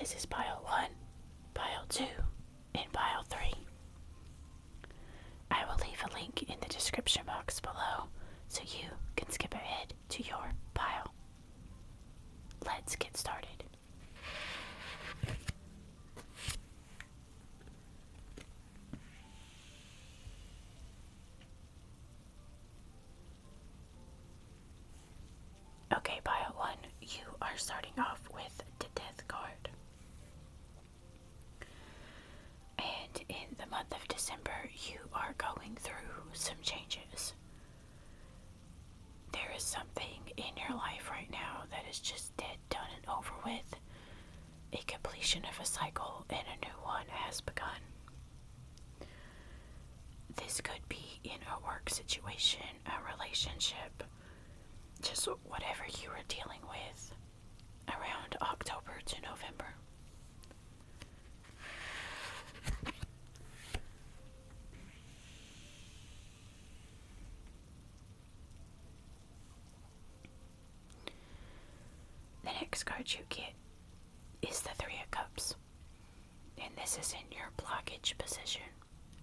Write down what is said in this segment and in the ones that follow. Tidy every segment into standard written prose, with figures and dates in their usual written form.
This is pile 1, pile 2, and pile 3. I will leave a link in the description box below so you can skip ahead to your pile. Let's get started. Okay, pile 1, you are starting off with the Death card. And in the month of December, you are going through some changes. There is something in your life right now that is just dead, done, and over with. A completion of a cycle and a new one has begun. This could be in a work situation, a relationship, just whatever you are dealing with around October to November. The next card you get is the Three of Cups, and this is in your blockage position.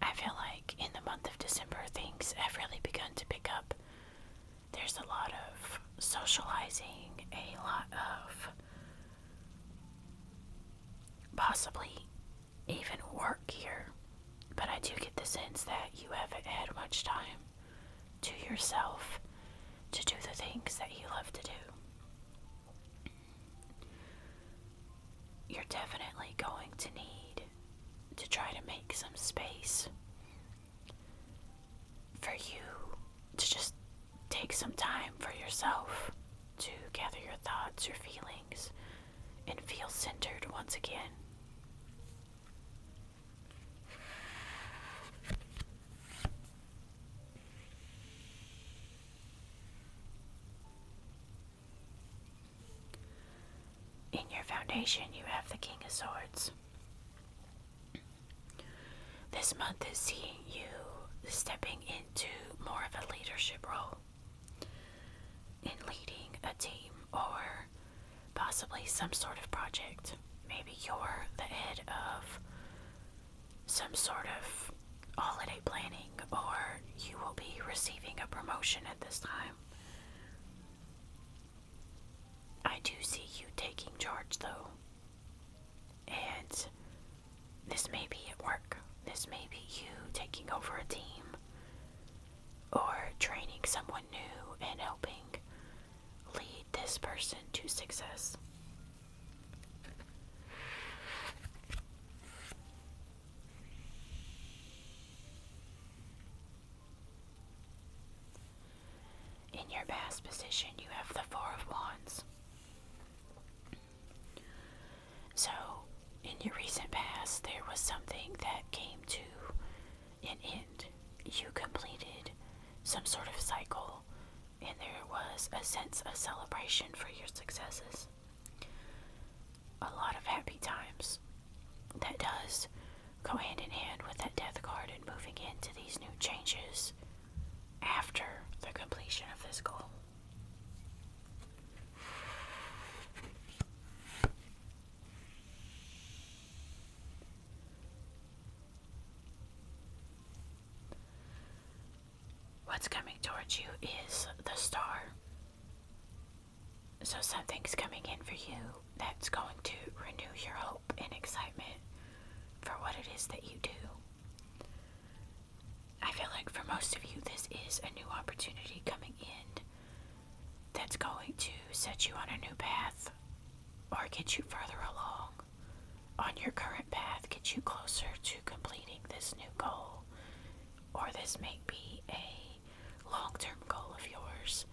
I feel like in the month of December things have really begun to pick up. There's a lot of socializing, a lot of possibly even work here, but I do get the sense that you haven't had much time to yourself to do the things that you love to do. You're definitely going to need to try to make some space for you to just take some time for yourself to gather your thoughts, your feelings, and feel centered once again. In your foundation, you have the King of Swords. This month is seeing you stepping into more of a leadership role in leading a team or possibly some sort of project. Maybe you're the head of some sort of holiday planning, or you will be receiving a promotion at this time. I do see you taking charge though, and this may be at work. This may be you taking over a team or training someone new and helping lead this person to success. In your past position, you have the Four of Wands. So, in your recent past, there was something that came to an end. You completed some sort of cycle, and there was a sense of celebration for your successes. A lot of happy times. That does go hand in hand with that Death card and moving into these new changes after the completion of this goal. What's coming towards you is the Star. So something's coming in for you that's going to renew your hope and excitement for what it is that you do. I feel like for most of you, this is a new opportunity coming in that's going to set you on a new path or get you further along on your current path, get you closer to completing this new goal. Or this may be a long-term goal of yours,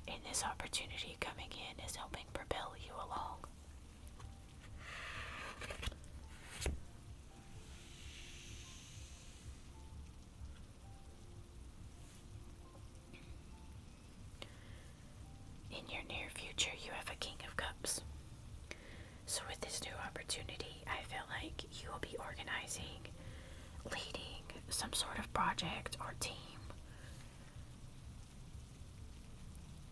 and this opportunity coming in is helping propel you along. In your near future, you have a King of Cups. So with this new opportunity, I feel like you will be organizing, leading some sort of project or team.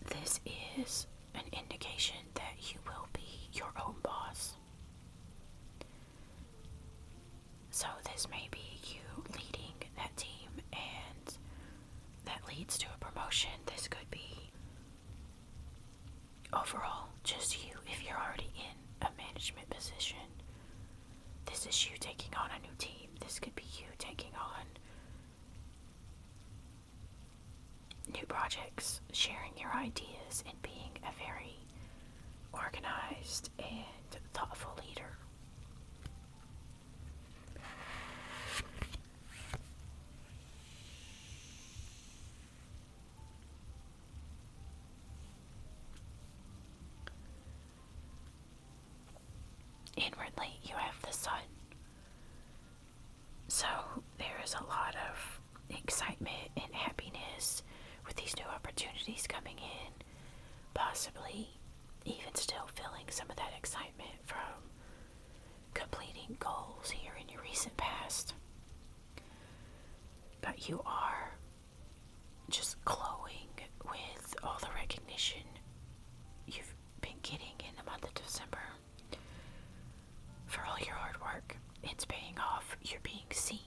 This is an indication that you will be your own boss. is maybe you leading that team and that leads to a promotion. This could be overall just you if you're already in a management position. This is you taking on a new team. This could be you taking on new projects, sharing your ideas, and being a very organized and thoughtful leader. Inwardly, you have the sun. So there is a lot of excitement and happiness with these new opportunities coming in, possibly even still feeling some of that excitement from completing goals here in your recent past. But you are just glowing with all the recognition you've been getting in the month of December. For all your hard work, it's paying off. You're being seen.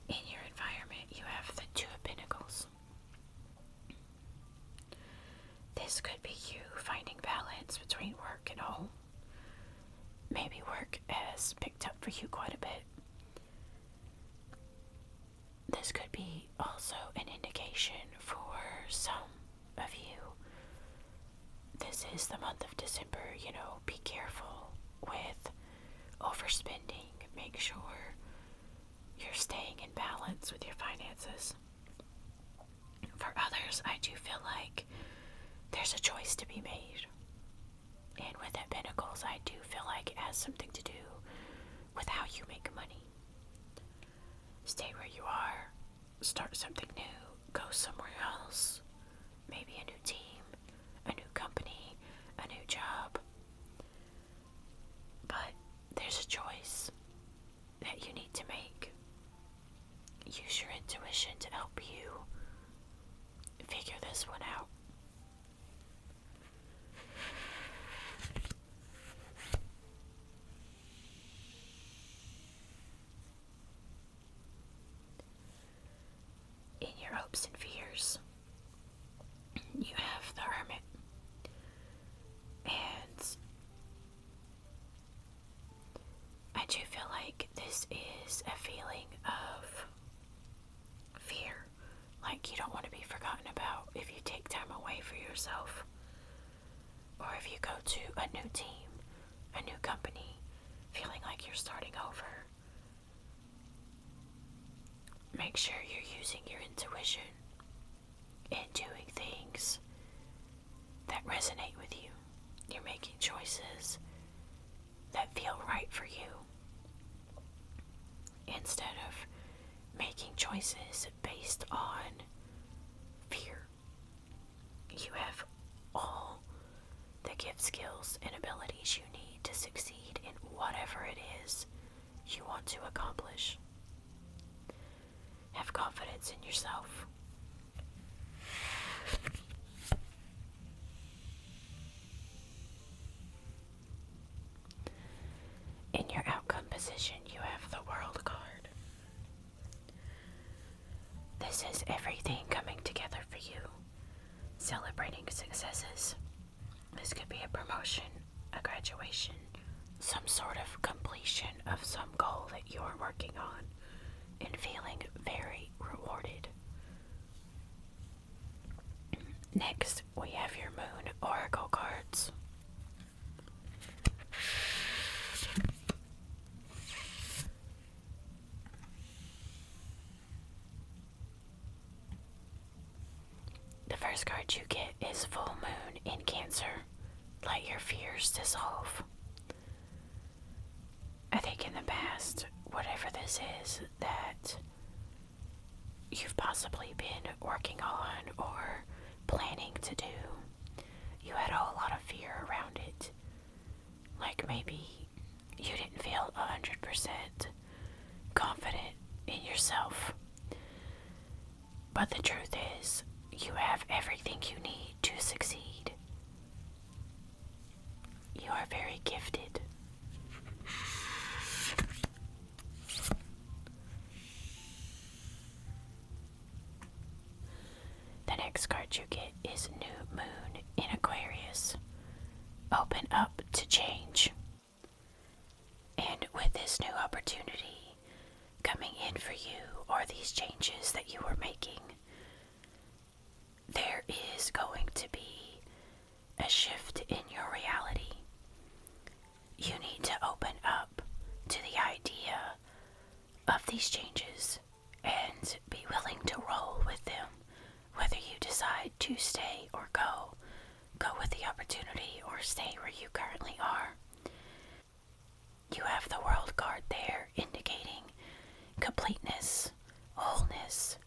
In your environment, you have the Two of Pentacles. This could be you finding balance between work and home. Maybe work has picked up for you quite a bit. This could be also an indication for some of you. This is the month of December, be careful with overspending. Make sure you're staying in balance with your finances. For others, I do feel like there's a choice to be made. And with that Pentacles, I do feel like it has something to do with how you make money. Stay where you are, start something new, go somewhere else, maybe a new team, a new company, a new job. But there's a choice that you need to make. Use your intuition to help you figure this one out. In your hopes and fears, you have the Hermit. And I do feel like this is a feeling of fear, like you don't want to be forgotten about if you take time away for yourself, or if you go to a new team, a new company, feeling like you're starting over. Make sure you're using your intuition and doing things that resonate with you. You're making choices that feel right for you, instead of making choices based on fear. You have all the gift, skills, and abilities you need to succeed in whatever it is you want to accomplish. Have confidence in yourself. In your outcome position, you have the World card. This is everything coming together for you, celebrating successes. This could be a promotion, a graduation, some sort of completion of some goal that you're working on, and feeling very rewarded. Next, we have your Moon Oracle cards. The first card you get is Full Moon in Cancer. Let your fears dissolve. I think in the past, whatever this is that you've possibly been working on or planning to do, you had a whole lot of fear around it. Like maybe you didn't feel 100% confident in yourself. But the truth is, You have everything you need to succeed. You are very gifted. The next card you get is New Moon in Aquarius. Open up to change. And with this new opportunity coming in for you, or these changes that you are making, there is going to be a shift in your reality. You need to open up to the idea of these changes and be willing to roll with them, whether you decide to stay or go with the opportunity or stay where you currently are. You have the World card there indicating completeness, wholeness,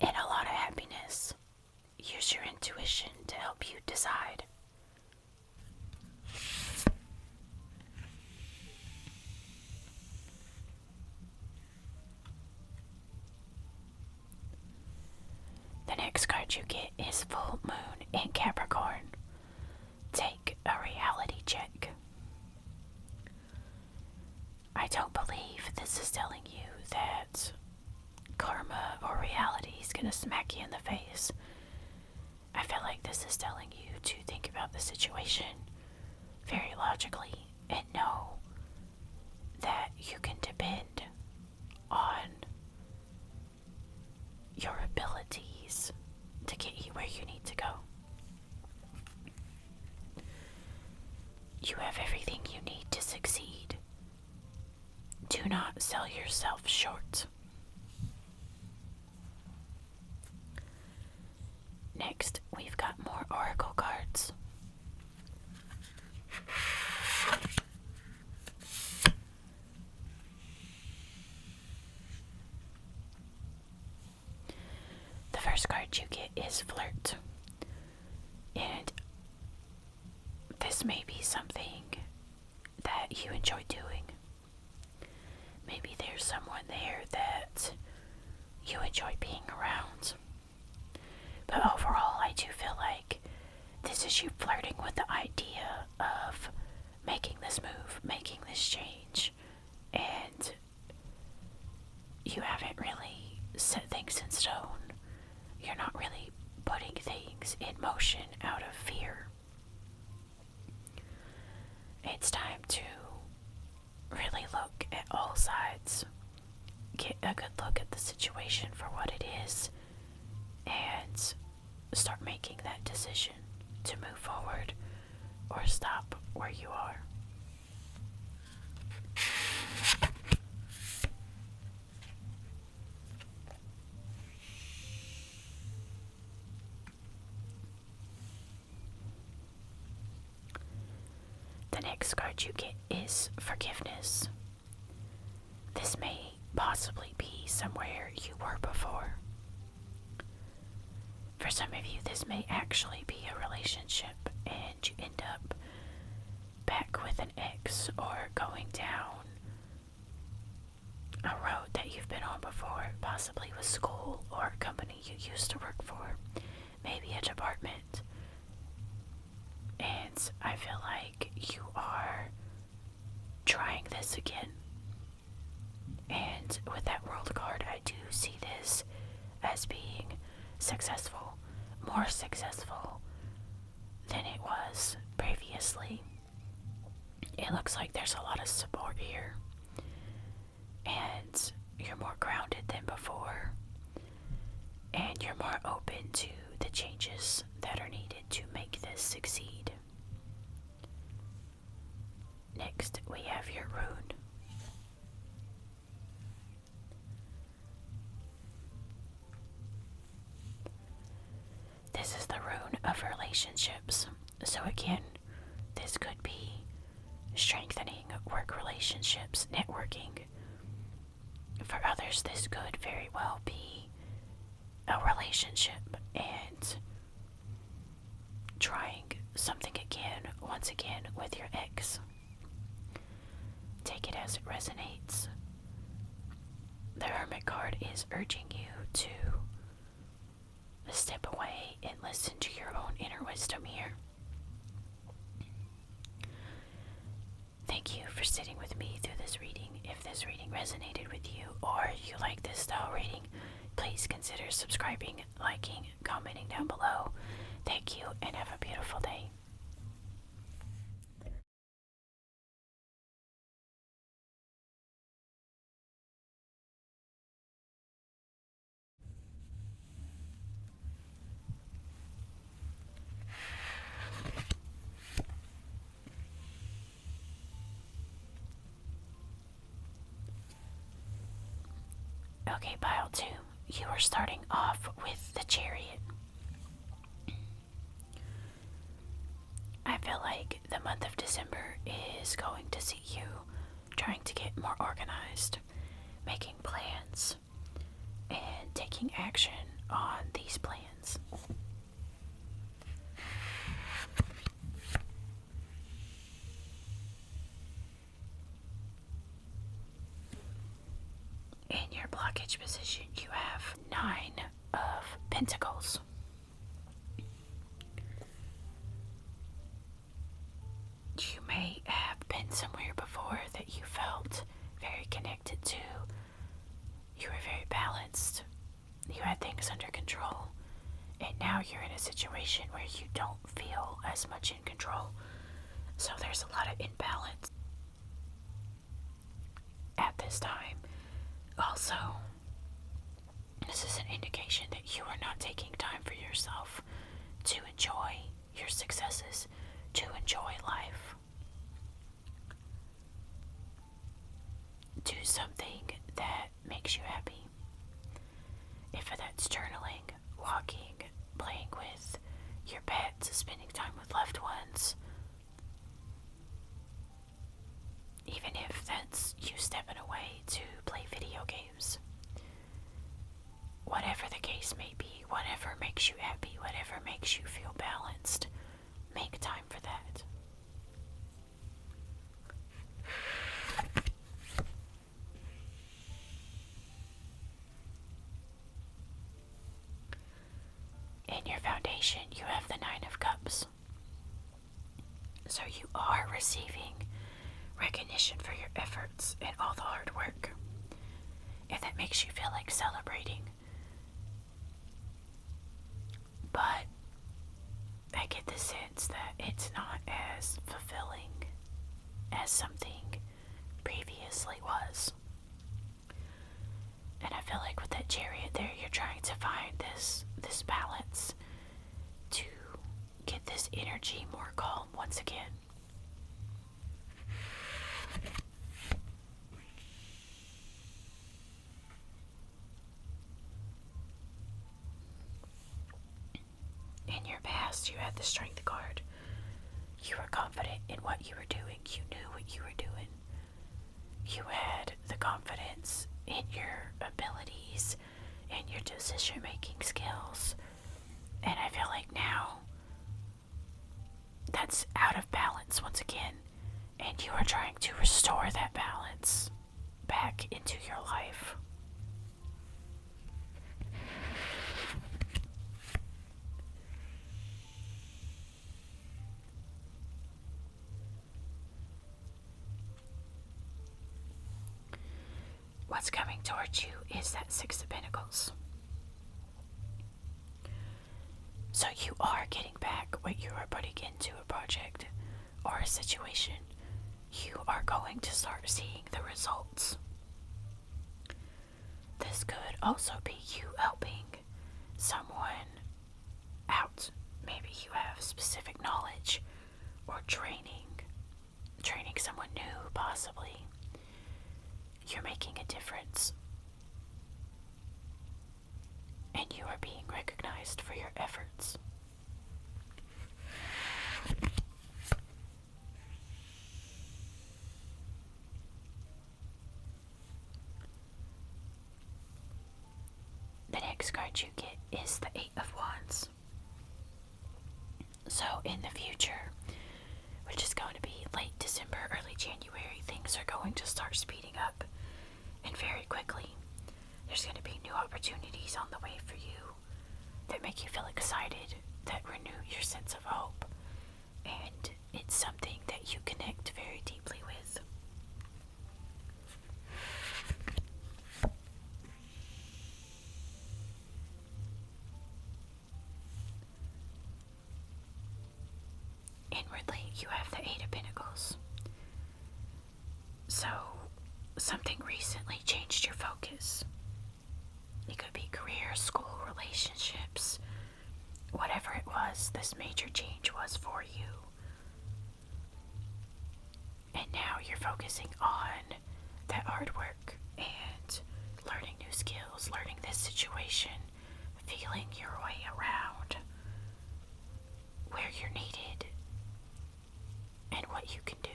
and a lot of happiness. Use your intuition to help you decide. The next card you get is Full Moon in Capricorn. Take a reality check. I don't believe this is telling you that karma or reality is going to smack you in the face. I feel like this is telling you to think about the situation very logically and know that you can depend on your abilities to get you where you need to go. You have everything you need to succeed. Do not sell yourself short. Next, we've got more oracle cards. The first card you get is Flirt. And this may be something that you enjoy doing. Maybe there's someone there that you enjoy being around. But overall, I do feel like this is you flirting with the idea of making this move, making this change, and you haven't really set things in stone. You're not really putting things in motion out of fear. It's time to really look at all sides, get a good look at the situation for what it is, and start making that decision to move forward or stop where you are. The next card you get is Forgiveness. This may possibly be somewhere you were before. For some of you, this may actually be a relationship and you end up back with an ex or going down a road that you've been on before, possibly with school or a company you used to work for, maybe a department. And I feel like you are trying this again. And with that World card, I do see this as being successful, more successful than it was previously. It looks like there's a lot of support here, and you're more grounded than before, and you're more open to the changes that are needed to make this succeed. Next, we have your rune. This is the rune of relationships. So again, this could be strengthening work relationships, networking. For others, this could very well be a relationship and trying something again, once again, with your ex. Take it as it resonates. The Hermit card is urging you to step away and listen to your own inner wisdom here. Thank you for sitting with me through this reading. If this reading resonated with you or you like this style reading, please consider subscribing, liking, commenting down below. Thank you and have a beautiful day. Okay, pile 2. You are starting off with the Chariot. I feel like the month of December is going to see you trying to get more organized, making plans, and taking action on these plans. In your blockage position, you have 9 of Pentacles. You may have been somewhere before that you felt very connected to. You were very balanced. You had things under control. And now you're in a situation where you don't feel as much in control. So there's a lot of imbalance at this time. Also, this is an indication that you are not taking time for yourself to enjoy your successes, to enjoy life. Do something that makes you happy. If that's journaling, walking, playing with your pets, spending time with loved ones, even if that's you stepping away to play video games. Whatever the case may be, whatever makes you happy, whatever makes you feel balanced, make time for that. In your foundation, you have the 9 of Cups. So you are receiving recognition for your efforts and all the hard work. And that makes you feel like celebrating. But I get the sense that it's not as fulfilling as something previously was. And I feel like with that Chariot there, you're trying to find this balance to get this energy more calm once again. In your past, you had the Strength card. You were confident in what you were doing. You knew what you were doing. You had the confidence in your abilities and your decision-making skills. And I feel like now that's out of balance once again. And you are trying to restore that balance back into your life. What's coming towards you is that 6 of Pentacles. So you are getting back what you are putting into a project or a situation. You are going to start seeing the results. This could also be you helping someone out. Maybe you have specific knowledge or training someone new, possibly. You're making a difference. And you are being recognized for your efforts. The next card you get is the 8 of Wands. So in the future, which is going to be late December, early January, things are going to start speeding up. And very quickly, there's going to be new opportunities on the way for you. that make you feel excited, that renew your sense of hope, and it's something that you connect very deeply with. Inwardly, you have the Eight of Pentacles. So, something recently changed your focus. It could be career, school, relationships, whatever it was, this major change was for you. And now you're focusing on that hard work and learning new skills, learning this situation, feeling your way around where you're needed and what you can do.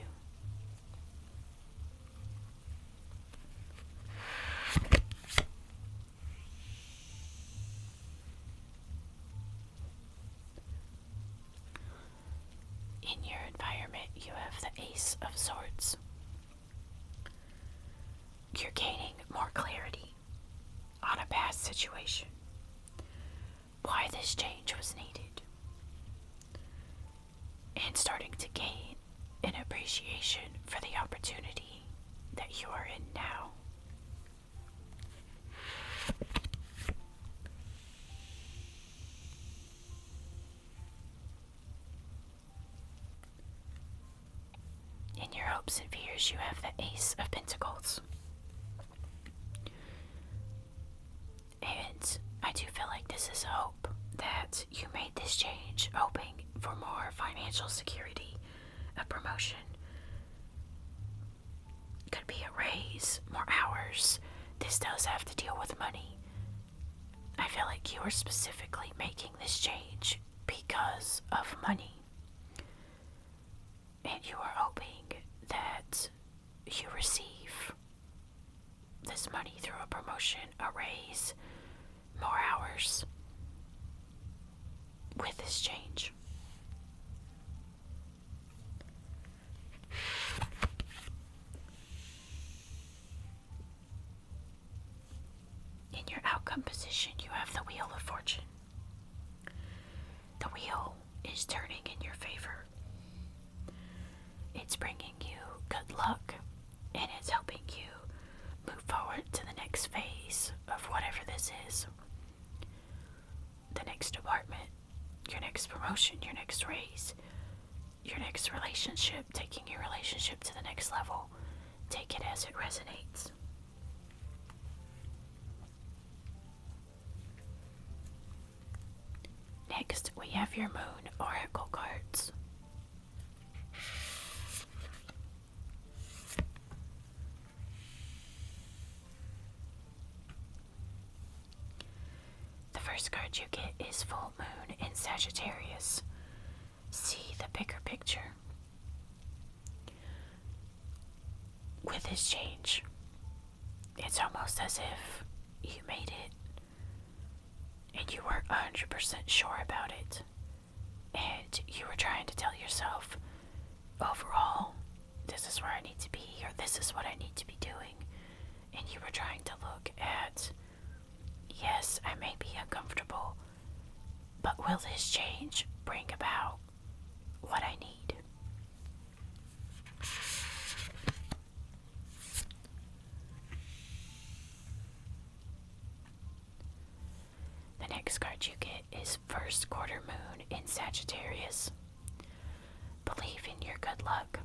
In your environment, you have the Ace of Swords. You're gaining more clarity on a past situation, why this change was needed, and starting to gain an appreciation for the opportunity that you are in now. In your hopes and fears, you have the Ace of Pentacles. And I do feel like this is hope that you made this change, hoping for more financial security, a promotion. Could be a raise, more hours. This does have to deal with money. I feel like you are specifically making this change because of money. And you are hoping that you receive this money through a promotion, a raise, more hours with this change. In your outcome position, you have the Wheel of Fortune. The wheel is turning in your favor. It's bringing you good luck, and it's helping you move forward to the next phase of whatever this is. The next department, your next promotion, your next raise, your next relationship, taking your relationship to the next level. Take it as it resonates. Next, we have your Moon Oracle cards. The first card you get is Full Moon in Sagittarius. See the bigger picture. With this change, it's almost as if you made it and you weren't 100% sure about it. And you were trying to tell yourself, overall, this is where I need to be, or this is what I need to be doing. And you were trying to look at, yes, I may be uncomfortable, but will this change bring about what I need? The next card you get is First Quarter Moon in Sagittarius. Believe in your good luck.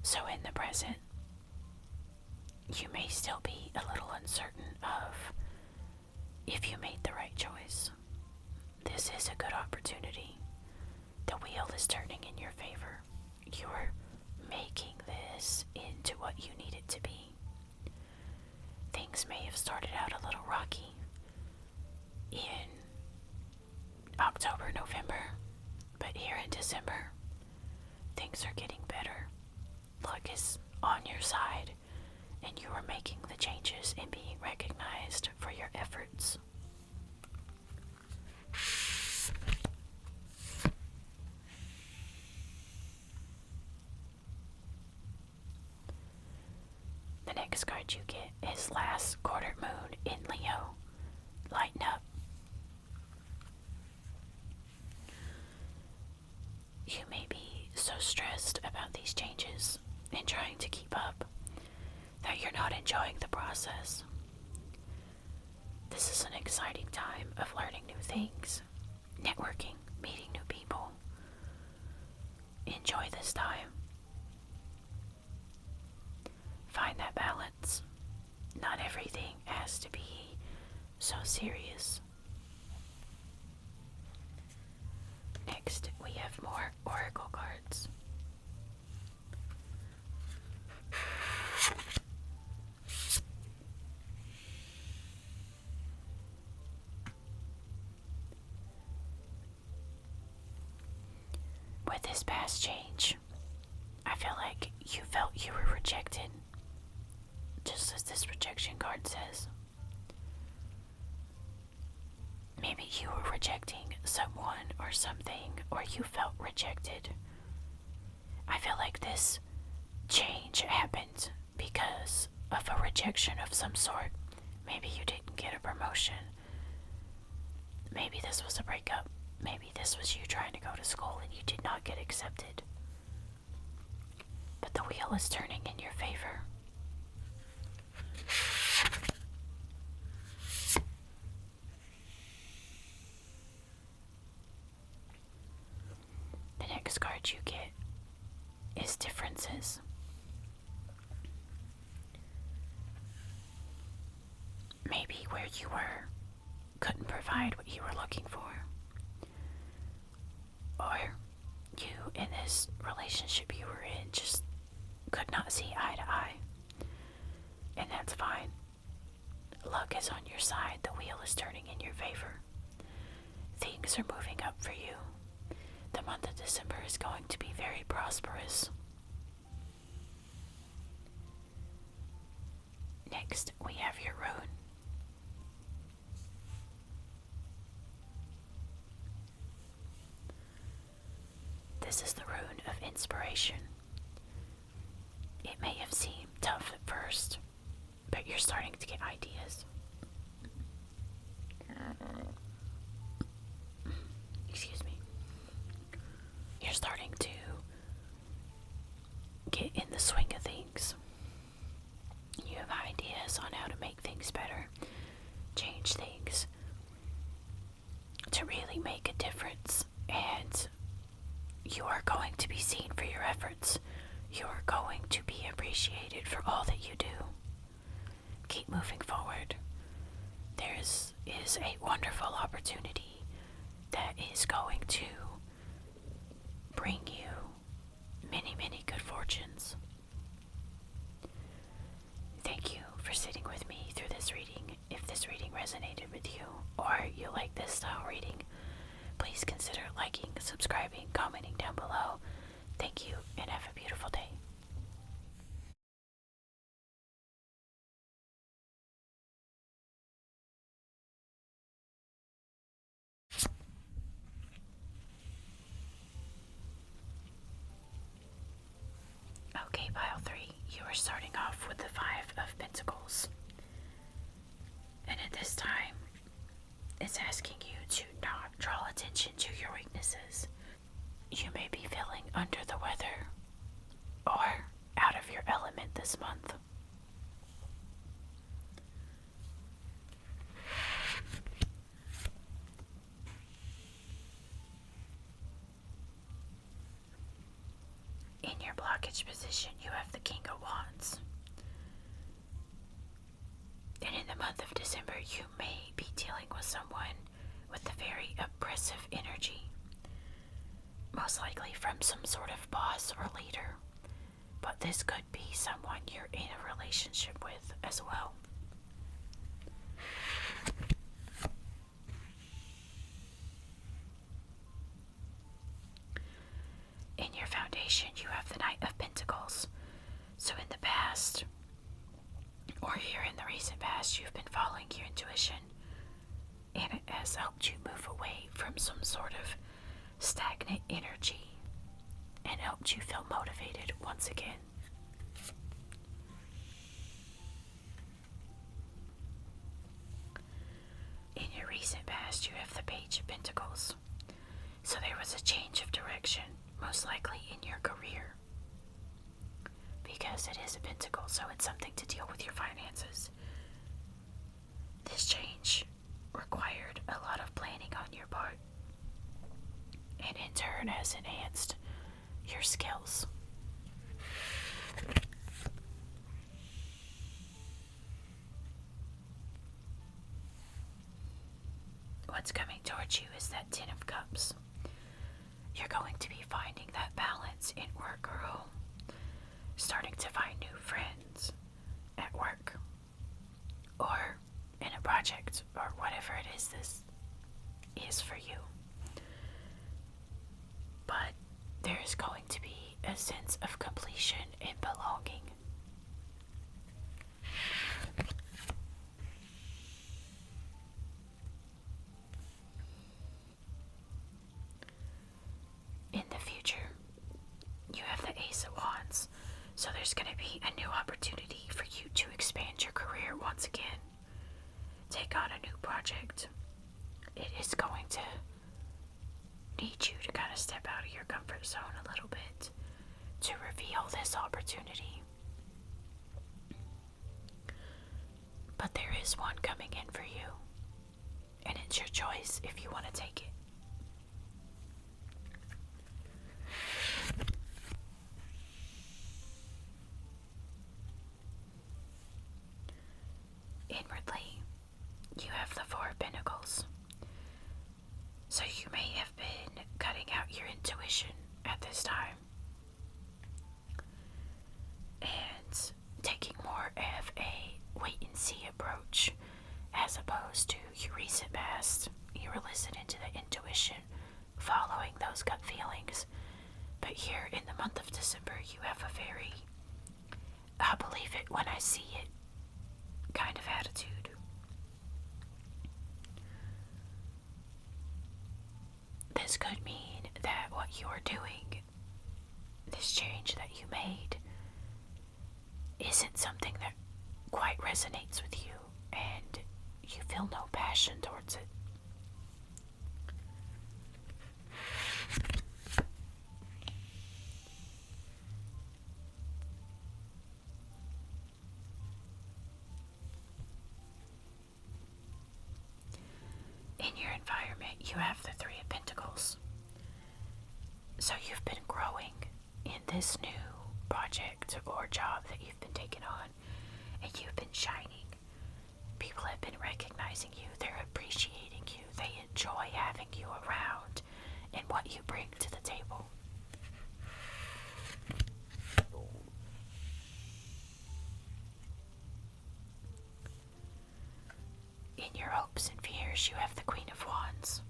So in the present, you may still be a little uncertain of if you made the right choice. This is a good opportunity. The wheel is turning in your favor. You're making this into what you need it to be. Things may have started out a little rocky in October, November, but here in December, things are getting better. Luck is on your side, and you are making the changes and being recognized for your efforts. The next card you get is Last Quarter Moon in Leo. Lighten up, enjoying the process. This is an exciting time of learning new things, networking, meeting new people. Enjoy this time. Find that balance. Not everything has to be so serious. Next, we have more oracle cards. With this past change, I feel like you felt you were rejected, just as this rejection card says. Maybe you were rejecting someone or something, or you felt rejected. I feel like this change happened because of a rejection of some sort. Maybe you didn't get a promotion. Maybe this was a breakup. Maybe this was you trying to go to school and you did not get accepted. But the wheel is turning in your favor. The next card you get is differences. Maybe where you were couldn't provide what you were looking for. Or you in this relationship you were in just could not see eye to eye. And that's fine. Luck is on your side. The wheel is turning in your favor. Things are moving up for you. The month of December is going to be very prosperous. Next, we have your rune. This is the rune of inspiration. It may have seemed tough at first, but you're starting to get ideas. Excuse me. You're starting to get in the swing of things. You have ideas on how to make things better, change things, to really make a difference, and you are going to be seen for your efforts. You are going to be appreciated for all that you do. Keep moving forward. There is a wonderful opportunity that is going to bring you many, many good fortunes. Thank you for sitting with me through this reading. If this reading resonated with you, or you like this style reading, please consider liking, subscribing, commenting down below. Thank you, and have a beautiful day. Okay, pile 3, you are starting off with the 5 of Pentacles. And at this time, it's asking you to not draw attention to your weaknesses. You may be feeling under the weather or out of your element this month. In your blockage position, you have the King of Wands. And in the month of December, you may be dealing with someone with a very oppressive energy. Most likely from some sort of boss or leader. But this could be someone you're in a relationship with as well. In your foundation, you have the Knight of Pentacles. So in the past, or here in the recent past, you've been following your intuition, and it has helped you move away from some sort of stagnant energy and helped you feel motivated once again. In your recent past, you have the Page of Pentacles. So there was a change of direction, most likely in your career. because it is a pentacle, so it's something to deal with your finances. This change required a lot of planning on your part, and in turn has enhanced your skills. What's coming towards you is that Ten of Cups. You're going to be finding that balance in work or home, starting to find new friends at work or in a project or whatever it is this is for you. But there is going to be a sense of completion and belonging. In the future, you have the Ace of Wands, so there's going to be a new opportunity for you to expand your career once again. Take on a new project. It is going to need you to kind of step out of your comfort zone a little bit to reveal this opportunity. But there is one coming in for you, and it's your choice if you want to take it. Inwardly, you have the Four of Pentacles. So you may have been cutting out your intuition at this time and taking more of a wait-and-see approach as opposed to your recent past. You were listening to the intuition, following those gut feelings. But here in the month of December, you have a very, I believe it when I see it kind of attitude. This could mean that what you're doing, this change that you made, isn't something that quite resonates with you, and you feel no passion towards it. In your environment, you have the Three of Pentacles. So you've been growing in this new project or job that you've been taking on, and you've been shining. People have been recognizing you, they're appreciating you, they enjoy having you around and what you bring to the table. In your hopes and fears, you have the Queen of Wands.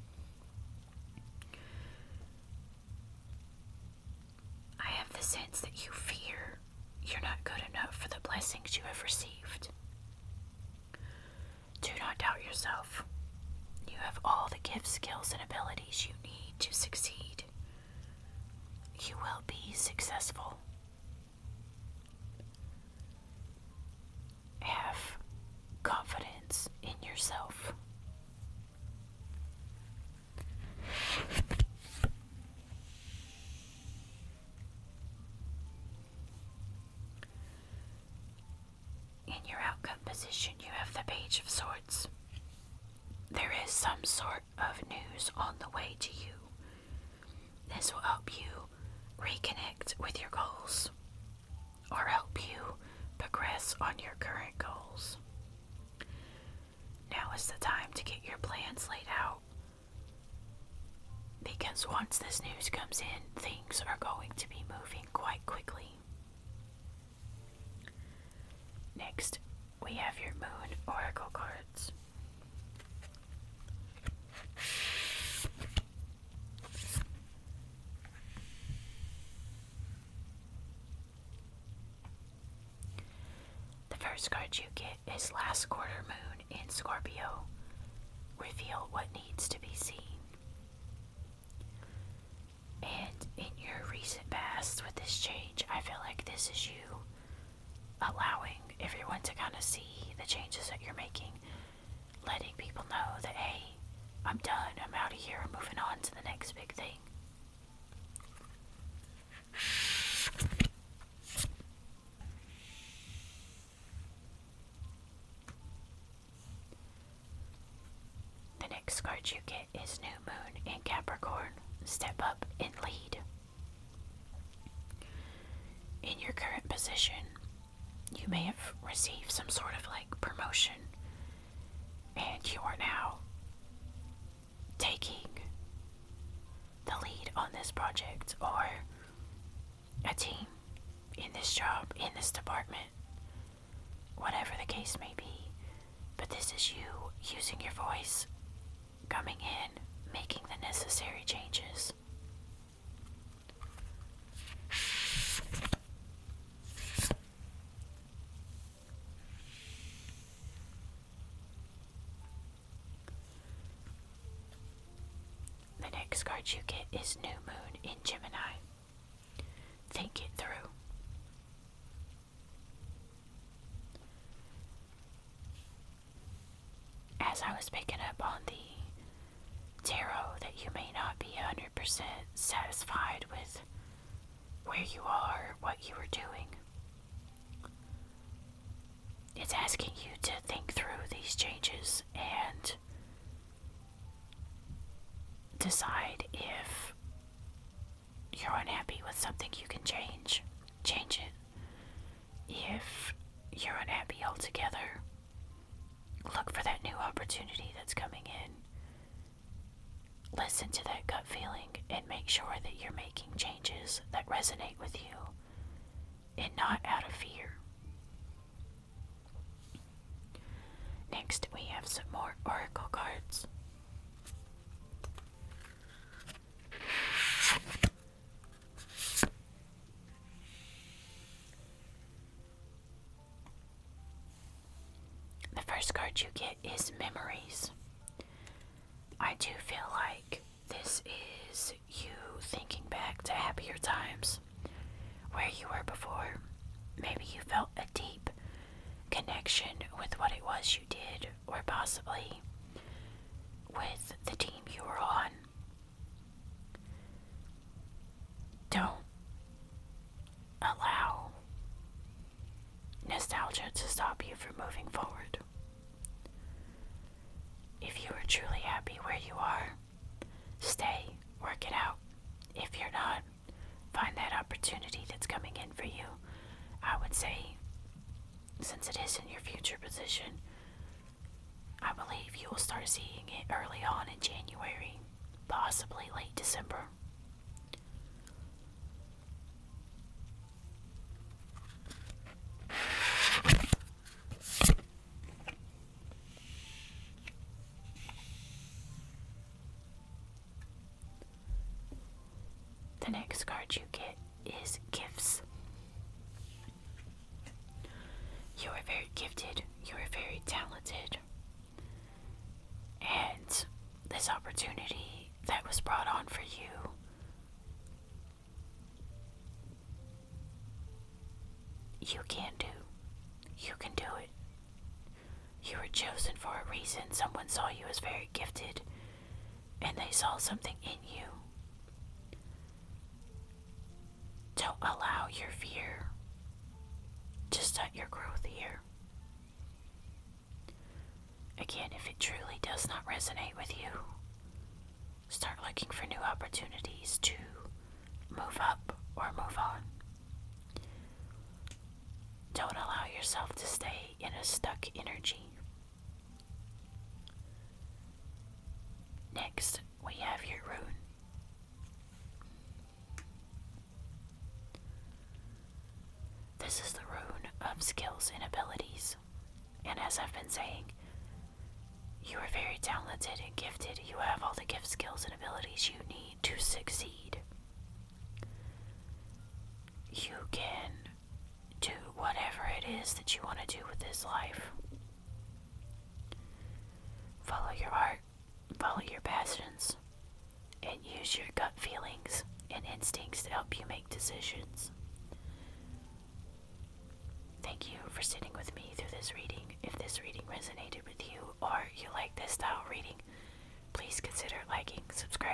I have the sense that you fear you're not good enough for the blessings you have received. Do not doubt yourself. You have all the gifts, skills, and abilities you need to succeed. You will be successful. Have confidence in yourself. In your outcome position, you have the Page of Swords. There is some sort of news on the way to you. This will help you reconnect with your goals or help you progress on your current goals. Now is the time to get your plans laid out, because once this news comes in, things are going to be moving quite quickly. Next, we have your Moon Oracle cards. The first card you get is Last Quarter Moon in Scorpio. Reveal what needs to be seen. And in your recent past with this change, I feel like this is you allowing everyone to kind of see the changes that you're making, letting people know that, hey, I'm done, I'm out of here, I'm moving on to the next big thing. next card you get is New Moon in Capricorn. Step up and lead. In your current position, you may have received some sort of promotion, and you are now taking the lead on this project or a team in this job, in this department, whatever the case may be. But this is you using your voice, coming in, making the necessary changes. The next card you get is New Moon in Gemini. Think it through. As I was picking up on the tarot, that you may not be 100% satisfied with where you are, what you are doing. It's asking you to think through these changes and decide if you're unhappy with something you can change it. If you're unhappy altogether, look for that new opportunity that's coming in. Listen to that gut feeling and make sure that you're making changes that resonate with you and not out of fear. Next, we have some more oracle cards. The first card you get is Memories. I do feel like this is you thinking back to happier times, where you were before. Maybe you felt a deep connection with what it was you did, or possibly with the team you were on. Don't allow nostalgia to stop you from moving forward. If you are truly happy where you are, stay, work it out. If you're not, find that opportunity that's coming in for you. I would say, since it is in your future position, I believe you will start seeing it early on in January, possibly late December. The next card you get is Gifts. You are very gifted, you are very talented, and this opportunity that was brought on for you, you can do. You can do it. You were chosen for a reason. Someone saw you as very gifted, and they saw something in you. Don't allow your fear to stunt your growth here. Again, if it truly does not resonate with you, start looking for new opportunities to move up or move on. Don't allow yourself to stay in a stuck energy. Next, we have your rune. This is the rune of skills and abilities. And as I've been saying, you are very talented and gifted. You have all the gift, skills, and abilities you need to succeed. You can do whatever it is that you want to do with this life. Follow your heart, follow your passions, and use your gut feelings and instincts to help you make decisions. Thank you for sitting with me through this reading. If this reading resonated with you or you like this style reading, please consider liking, subscribing,